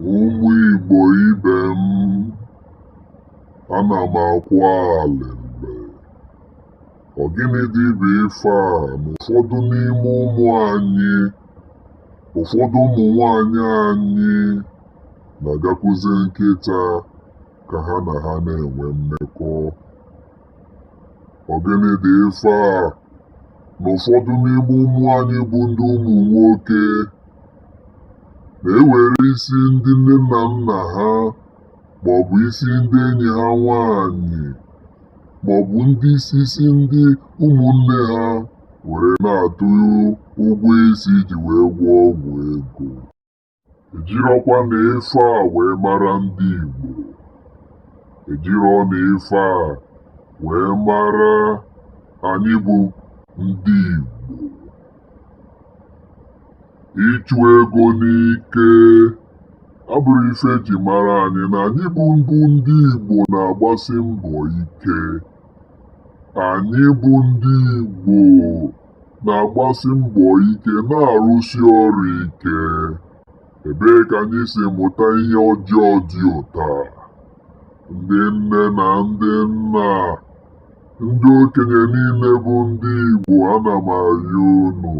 Ụmụ Igbo ibe m, ana m akwa alele. Ọ gịnị dị bụ ife a na ụfọdụ n'ime ụmụ anyị, ụfọdụ ụmụ nwanyị anyị na-agakwuzi nkịta ka ha na ha na-enwe mmekọ. Ọ gịnị dị ife a na ụfọdụ n'ime ụmụ anyị bụ ndị ụmụ nwoke na-ewere isi ndị nne na nna ha maọbụ isi ndị enyi ha nwanyị maọbụ isi ndị ụmụnne ha were na-atụ ụgwọ isi iji wee gwọọ ọgwụ ego. Ejirọkwa na ife a wee mara ndị Igbo. Ejirọ na ife a wee mara anyị bụ ndị Igbo. Ịchụ ego n'ike abụrụ ife eji mara anyị, na anyị bụ ndị Igbo na-agbasi mbọ ike. Anyị bụ ndị Igbo na-agbasi mbọ ike, na-arụsi ọrụ ike. Ebee ka anyị si mụta ihe ọjọọ dị ụta? Ndị nne na ndị nna, ndị okenye niile bụ ndị Igbo, ana m arịọ unu,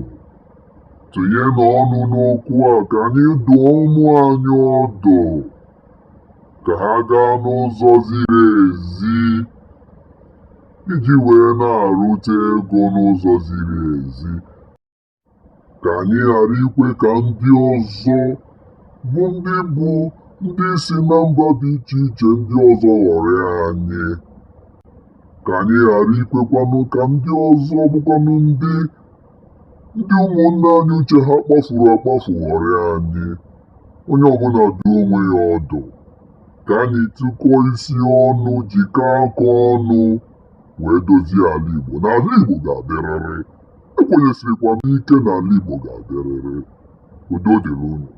tụnye n'ọnụ n'okwu a ka anyị dụọ ụmụ anyị ọdụ ka ha gaa n'ụzọ ziri ezi iji wee na-arụta ego n'ụzọ ziri ezi. Ka anyị ghara ikwe ka ndị ọzọ bụ ndị si na mba dị iche iche ndị ọzọ ghọrịa anyị. Ka anyị ghara ikwekwanụ ka ndị ọzọ bụkwanụ ndị ụmụnne anyị uche ha kpafuru akpafu ghọrịa anyị. Onye ọbụla dị onwe ya ọdụ ka anyị tụkọọ isi ọnụ, jikọọ aka ọnụ wee dozie ala Igbo. Na ala Igbo ga-adịrịrị. Ekwenyesịrịkwa n'ike na ala Igbo ga-adịrịrị. Udo dịrị unu.